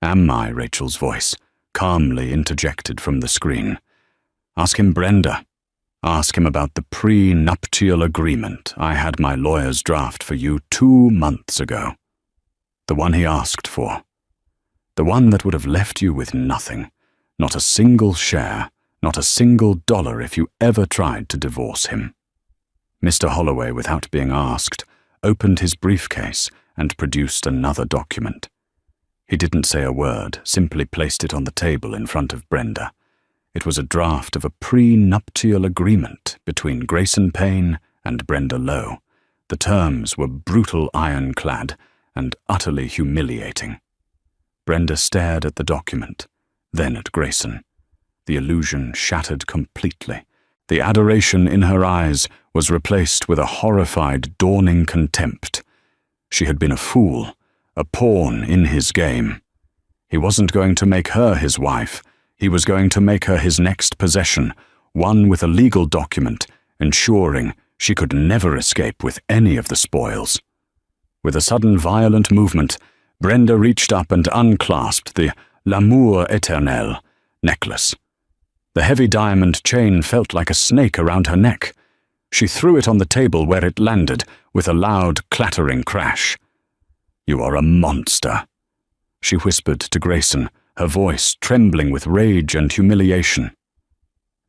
"Am I?" Rachel's voice, calmly interjected from the screen. "Ask him, Brenda. Ask him about the pre-nuptial agreement I had my lawyers draft for you 2 months ago. The one he asked for. The one that would have left you with nothing, not a single share, not a single dollar if you ever tried to divorce him." Mr. Holloway, without being asked, opened his briefcase and produced another document. He didn't say a word, simply placed it on the table in front of Brenda. It was a draft of a pre-nuptial agreement between Grayson Payne and Brenda Lowe, The terms were brutal ironclad and utterly humiliating. Brenda stared at the document, then at Grayson. The illusion shattered completely. The adoration in her eyes was replaced with a horrified, dawning contempt. She had been a fool, a pawn in his game. He wasn't going to make her his wife. He was going to make her his next possession, one with a legal document ensuring she could never escape with any of the spoils. With a sudden violent movement, Brenda reached up and unclasped the L'amour éternel necklace. The heavy diamond chain felt like a snake around her neck. She threw it on the table where it landed with a loud, clattering crash. "You are a monster," she whispered to Grayson, her voice trembling with rage and humiliation.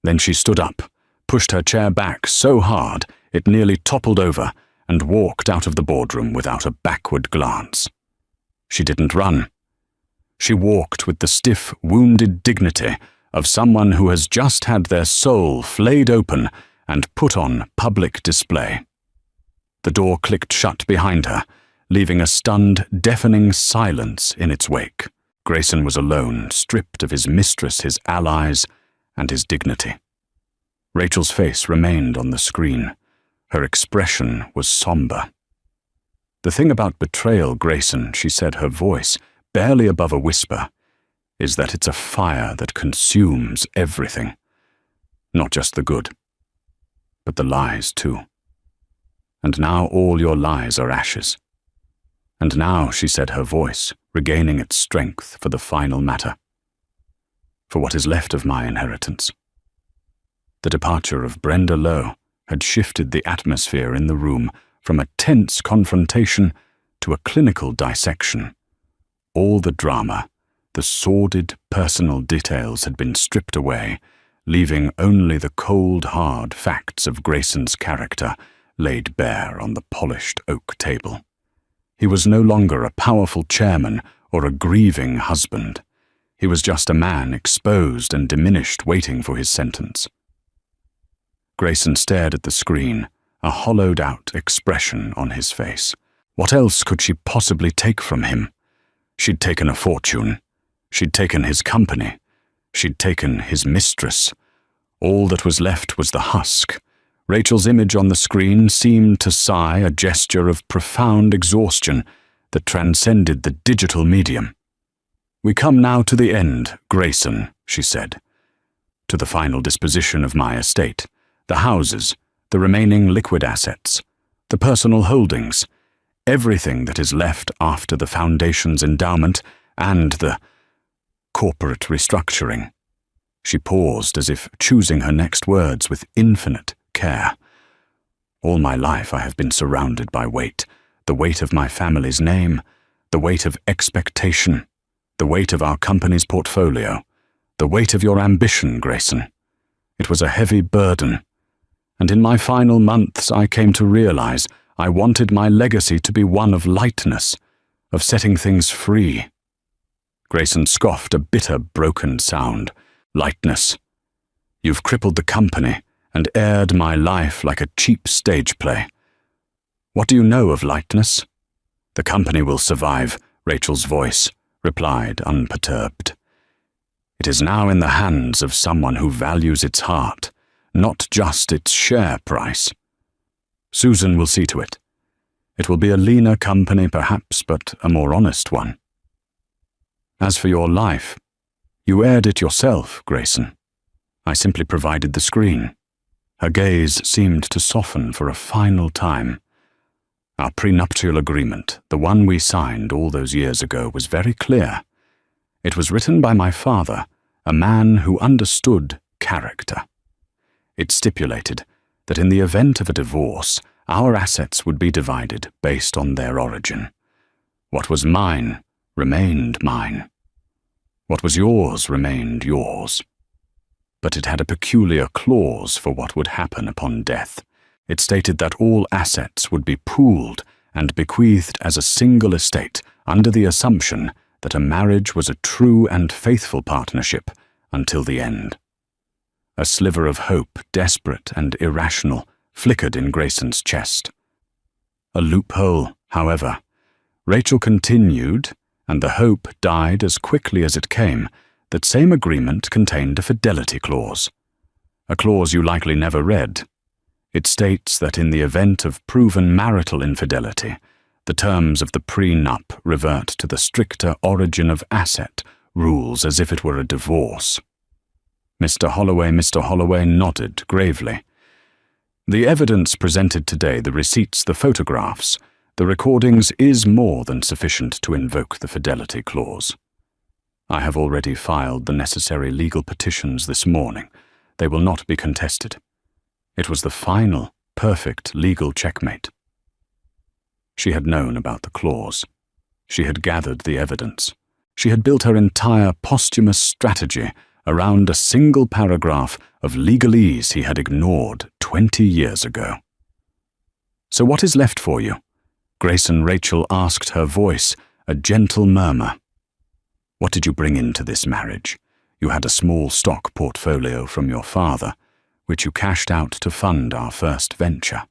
Then she stood up, pushed her chair back so hard it nearly toppled over, and walked out of the boardroom without a backward glance. She didn't run. She walked with the stiff, wounded dignity of someone who has just had their soul flayed open and put on public display. The door clicked shut behind her, leaving a stunned, deafening silence in its wake. Grayson was alone, stripped of his mistress, his allies, and his dignity. Rachel's face remained on the screen. Her expression was somber. "The thing about betrayal, Grayson," she said, her voice barely above a whisper, "is that it's a fire that consumes everything. Not just the good, but the lies too. And now all your lies are ashes. And now," she said, her voice regaining its strength for the final matter, "for what is left of my inheritance." The departure of Brenda Lowe had shifted the atmosphere in the room from a tense confrontation to a clinical dissection. All the drama, the sordid personal details had been stripped away, leaving only the cold, hard facts of Grayson's character laid bare on the polished oak table. He was no longer a powerful chairman or a grieving husband. He was just a man exposed and diminished, waiting for his sentence. Grayson stared at the screen, a hollowed-out expression on his face. What else could she possibly take from him? She'd taken a fortune. She'd taken his company. She'd taken his mistress. All that was left was the husk. Rachel's image on the screen seemed to sigh, a gesture of profound exhaustion that transcended the digital medium. "We come now to the end, Grayson," she said. "To the final disposition of my estate. The houses, the remaining liquid assets, the personal holdings, everything that is left after the Foundation's endowment and the corporate restructuring." She paused as if choosing her next words with infinite care. "All my life I have been surrounded by weight, the weight of my family's name, the weight of expectation, the weight of our company's portfolio, the weight of your ambition, Grayson. It was a heavy burden. And in my final months I came to realize I wanted my legacy to be one of lightness, of setting things free." Grayson scoffed a bitter, broken sound. "Lightness. You've crippled the company and aired my life like a cheap stage play. What do you know of lightness?" "The company will survive," Rachel's voice replied, unperturbed. "It is now in the hands of someone who values its heart, not just its share price. Susan will see to it. It will be a leaner company perhaps, but a more honest one. As for your life, you aired it yourself, Grayson. I simply provided the screen." Her gaze seemed to soften for a final time. "Our prenuptial agreement, the one we signed all those years ago, was very clear. It was written by my father, a man who understood character. It stipulated that in the event of a divorce, our assets would be divided based on their origin. What was mine remained mine. What was yours remained yours. But it had a peculiar clause for what would happen upon death. It stated that all assets would be pooled and bequeathed as a single estate under the assumption that a marriage was a true and faithful partnership until the end." A sliver of hope, desperate and irrational, flickered in Grayson's chest. A loophole, however. Rachel continued, and the hope died as quickly as it came, that same agreement contained a fidelity clause. A clause you likely never read. It states that in the event of proven marital infidelity, the terms of the prenup revert to the stricter origin of asset rules as if it were a divorce. Mr. Holloway nodded gravely. The evidence presented today, the receipts, the photographs, the recordings, is more than sufficient to invoke the fidelity clause. I have already filed the necessary legal petitions this morning. They will not be contested. It was the final, perfect legal checkmate. She had known about the clause. She had gathered the evidence. She had built her entire posthumous strategy around a single paragraph of legalese he had ignored 20 years ago. "So what is left for you?" Grayson Rachel asked, her voice a gentle murmur. "What did you bring into this marriage? You had a small stock portfolio from your father, which you cashed out to fund our first venture.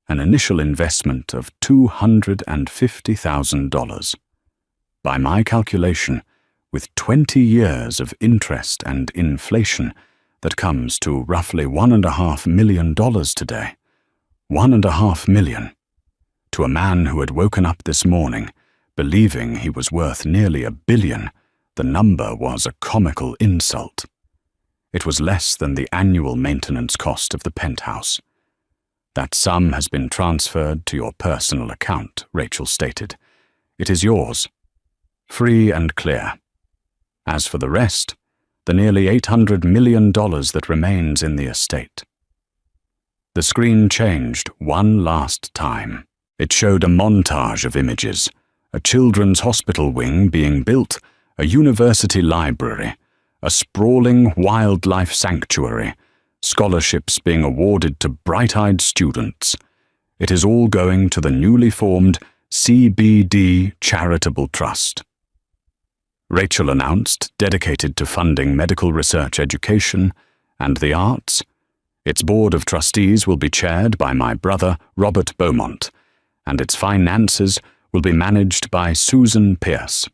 An initial investment of $250,000. By my calculation, with 20 years of interest and inflation, that comes to roughly $1.5 million today. $1.5 million. To a man who had woken up this morning, believing he was worth nearly $1 billion, the number was a comical insult. It was less than the annual maintenance cost of the penthouse. That sum has been transferred to your personal account, Rachel stated. It is yours. Free and clear. As for the rest, the nearly $800 million that remains in the estate." The screen changed one last time. It showed a montage of images, a children's hospital wing being built, a university library, a sprawling wildlife sanctuary, scholarships being awarded to bright-eyed students. It is all going to the newly formed CBD Charitable Trust. Rachel announced, dedicated to funding medical research education and the arts. Its board of trustees will be chaired by my brother, Robert Beaumont, and its finances will be managed by Susan Pierce.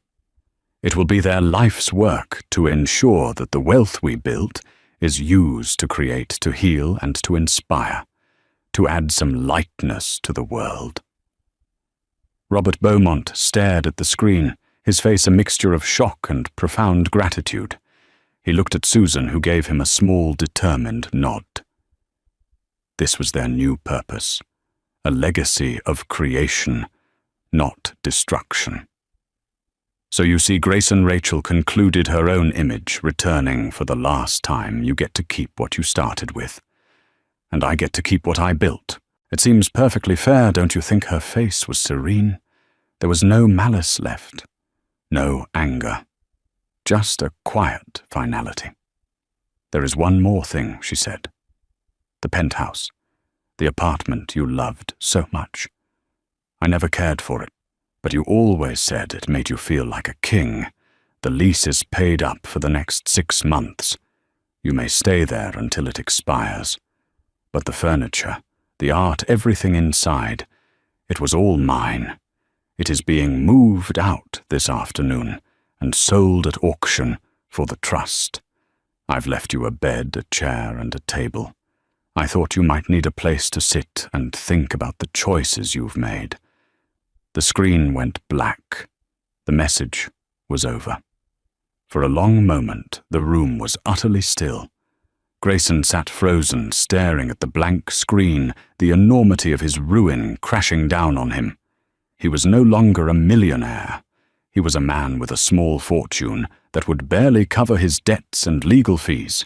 It will be their life's work to ensure that the wealth we built is used to create, to heal, and to inspire, to add some lightness to the world. Robert Beaumont stared at the screen, his face a mixture of shock and profound gratitude. He looked at Susan, who gave him a small, determined nod. This was their new purpose, a legacy of creation, not destruction. So you see, Grayson Rachel concluded her own image, returning for the last time. You get to keep what you started with. And I get to keep what I built. It seems perfectly fair, don't you think? Her face was serene. There was no malice left. No anger. Just a quiet finality. "There is one more thing," she said. "The penthouse. The apartment you loved so much. I never cared for it, but you always said it made you feel like a king. The lease is paid up for the next 6 months. You may stay there until it expires. But the furniture, the art, everything inside, it was all mine. It is being moved out this afternoon and sold at auction for the trust. I've left you a bed, a chair, and a table. I thought you might need a place to sit and think about the choices you've made." The screen went black. The message was over. For a long moment, the room was utterly still. Grayson sat frozen, staring at the blank screen, the enormity of his ruin crashing down on him. He was no longer a millionaire. He was a man with a small fortune that would barely cover his debts and legal fees.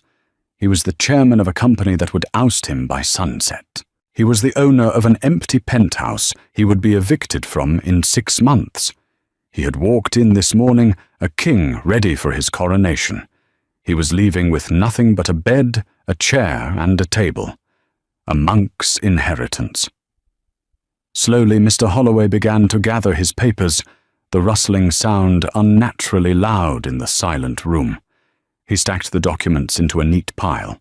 He was the chairman of a company that would oust him by sunset. He was the owner of an empty penthouse he would be evicted from in 6 months. He had walked in this morning a king ready for his coronation. He was leaving with nothing but a bed, a chair, and a table. A monk's inheritance. Slowly, Mr. Holloway began to gather his papers, the rustling sound unnaturally loud in the silent room. He stacked the documents into a neat pile.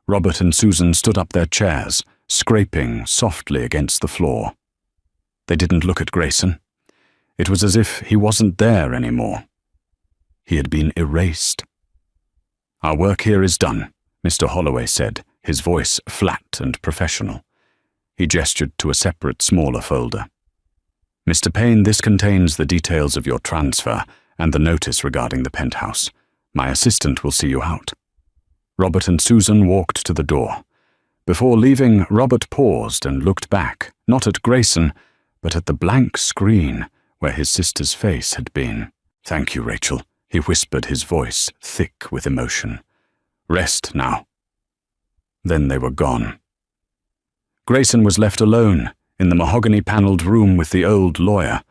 Robert and Susan stood up their chairs, scraping softly against the floor. They didn't look at Grayson. It was as if he wasn't there anymore. He had been erased. "Our work here is done," Mr. Holloway said, his voice flat and professional. He gestured to a separate, smaller folder. "Mr. Payne, this contains the details of your transfer and the notice regarding the penthouse. My assistant will see you out." Robert and Susan walked to the door. Before leaving, Robert paused and looked back, not at Grayson, but at the blank screen where his sister's face had been. "Thank you, Rachel," he whispered, his voice thick with emotion. "Rest now." Then they were gone. Grayson was left alone in the mahogany-panelled room with the old lawyer.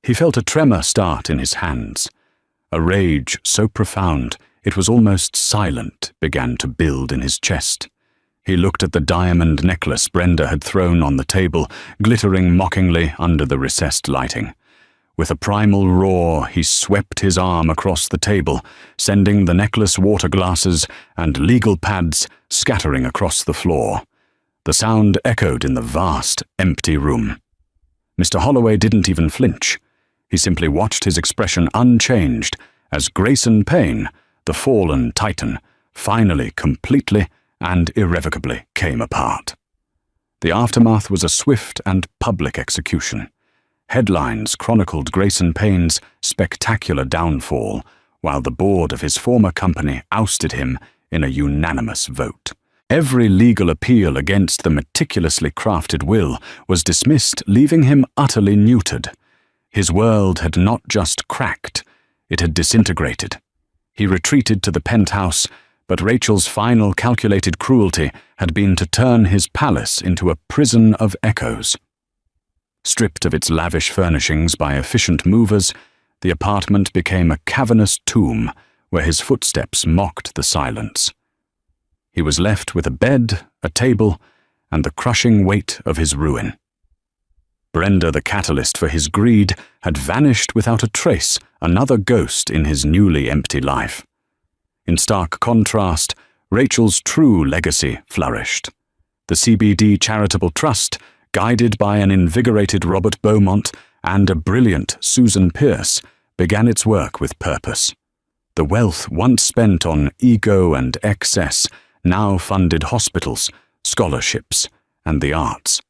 He felt a tremor start in his hands. A rage so profound it was almost silent began to build in his chest. He looked at the diamond necklace Brenda had thrown on the table, glittering mockingly under the recessed lighting. With a primal roar, he swept his arm across the table, sending the necklace water glasses and legal pads scattering across the floor. The sound echoed in the vast, empty room. Mr. Holloway didn't even flinch. He simply watched his expression unchanged as Grayson Payne, the fallen titan, finally, completely and irrevocably came apart. The aftermath was a swift and public execution. Headlines chronicled Grayson Payne's spectacular downfall, while the board of his former company ousted him in a unanimous vote. Every legal appeal against the meticulously crafted will was dismissed, leaving him utterly neutered. His world had not just cracked, it had disintegrated. He retreated to the penthouse, but Rachel's final calculated cruelty had been to turn his palace into a prison of echoes. Stripped of its lavish furnishings by efficient movers, the apartment became a cavernous tomb where his footsteps mocked the silence. He was left with a bed, a table, and the crushing weight of his ruin. Brenda, the catalyst for his greed, had vanished without a trace, another ghost in his newly empty life. In stark contrast, Rachel's true legacy flourished. The CBD Charitable Trust, guided by an invigorated Robert Beaumont and a brilliant Susan Pierce, began its work with purpose. The wealth once spent on ego and excess now funded hospitals, scholarships, and the arts.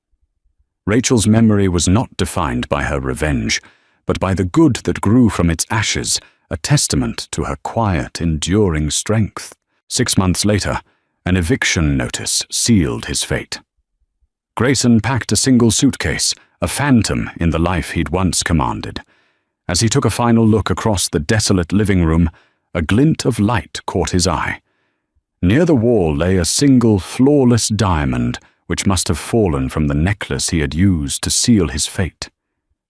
Rachel's memory was not defined by her revenge, but by the good that grew from its ashes, a testament to her quiet, enduring strength. 6 months later, an eviction notice sealed his fate. Grayson packed a single suitcase, a phantom in the life he'd once commanded. As he took a final look across the desolate living room, a glint of light caught his eye. Near the wall lay a single flawless diamond, which must have fallen from the necklace he had used to seal his fate.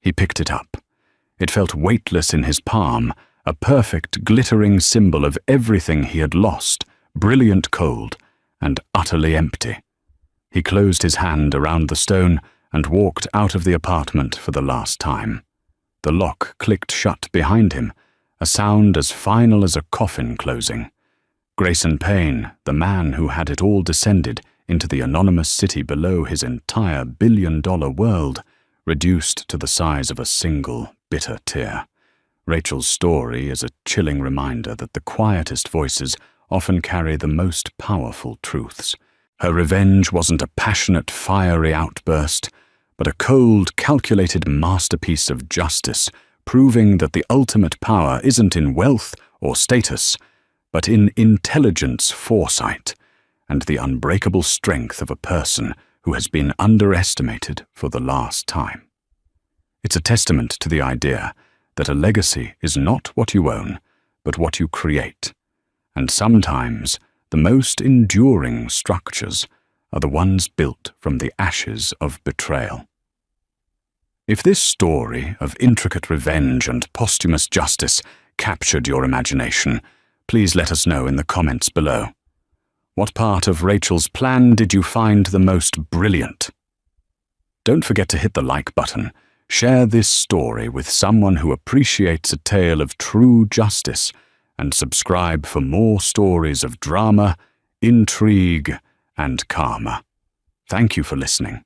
He picked it up. It felt weightless in his palm, a perfect, glittering symbol of everything he had lost, brilliant cold, and utterly empty. He closed his hand around the stone and walked out of the apartment for the last time. The lock clicked shut behind him, a sound as final as a coffin closing. Grayson Payne, the man who had it all descended into the anonymous city below his entire billion-dollar world, reduced to the size of a single bitter tear. Rachel's story is a chilling reminder that the quietest voices often carry the most powerful truths. Her revenge wasn't a passionate, fiery outburst, but a cold, calculated masterpiece of justice, proving that the ultimate power isn't in wealth or status, but in intelligence, foresight, and the unbreakable strength of a person who has been underestimated for the last time. It's a testament to the idea that a legacy is not what you own, but what you create, and sometimes the most enduring structures are the ones built from the ashes of betrayal. If this story of intricate revenge and posthumous justice captured your imagination, please let us know in the comments below. What part of Rachel's plan did you find the most brilliant? Don't forget to hit the like button. Share this story with someone who appreciates a tale of true justice, and subscribe for more stories of drama, intrigue, and karma. Thank you for listening.